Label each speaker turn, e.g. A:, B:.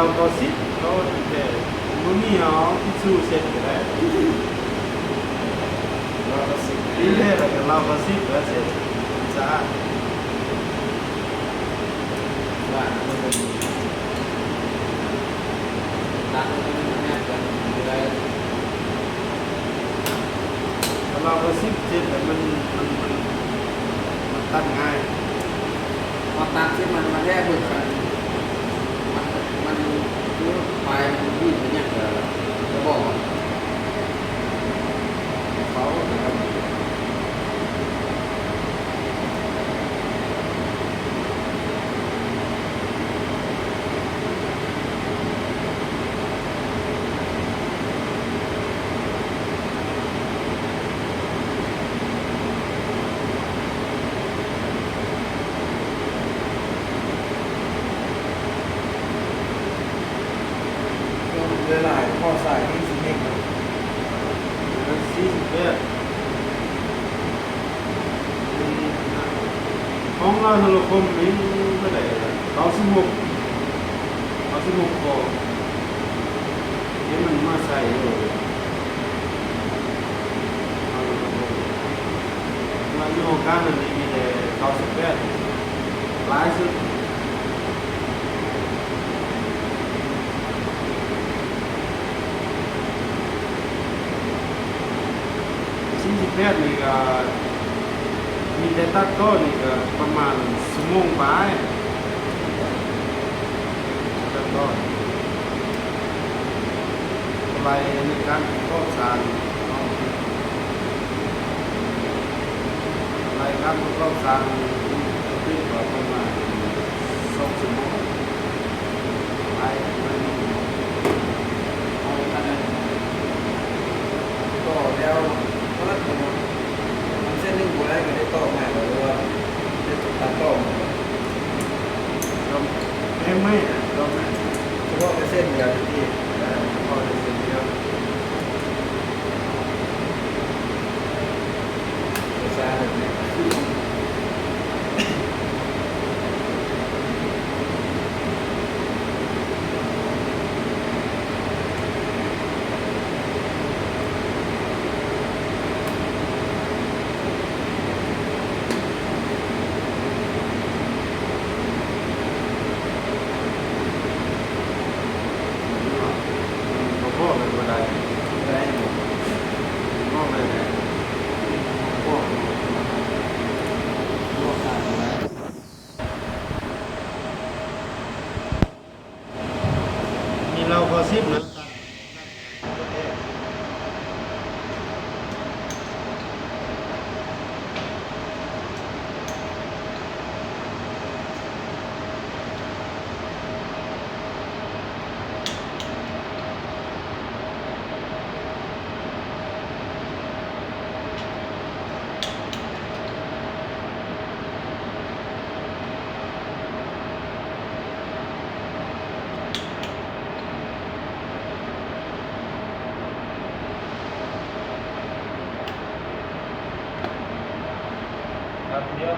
A: เราก็ซิปเราแต่บ่มีเอาที่สู้เสร็จก็ได้เราก็ซิปนี่แหละแล้วเราก็ซิปแล้วเสร็จสะอาด
B: ว่ามันเป็นตัดมันแน่กันเลย
A: แล้วเราก็ซิปเสร็จแล้วมันตั้งง่าย
B: พอตัดที่มันแยกเบิกกันมันรู้ไปมันวิ่งไปเนี่ยจะบอกเขาเวลาข้อสายที่สิเอง
A: 48ของเราโทรคมนี้เท่าไหร่96พอนี่มันมาใส่อยู่มาโยกันอันนี้มีแต่98หลายสุด48นี่ก็มีแต่ตัดต่อนี่ก็ประมาณชั่วโมงไปตัดต่อไปในการประกอบสารรายการประกอบสารที่ประมาณ2 ชั่วโมงไป
B: เอาคะแนนก็แล้วก็มันเส้นหนึ่งหัวได้ก็ได้ต่อใหม่หรือว่าได้ตัดต่อ
A: ไม่เราไม่
B: เฉพาะเส้นเดียวที่
A: พอได้เสร็จเดียว
B: จะสร้างแบบนี้
A: พ่อเลยก็ได้
B: ได้หมด
A: พ่อเลยได้พ่อ
B: รวบขาดแล้ว
A: มีเราก็ซิปนะครับเดี๋ยว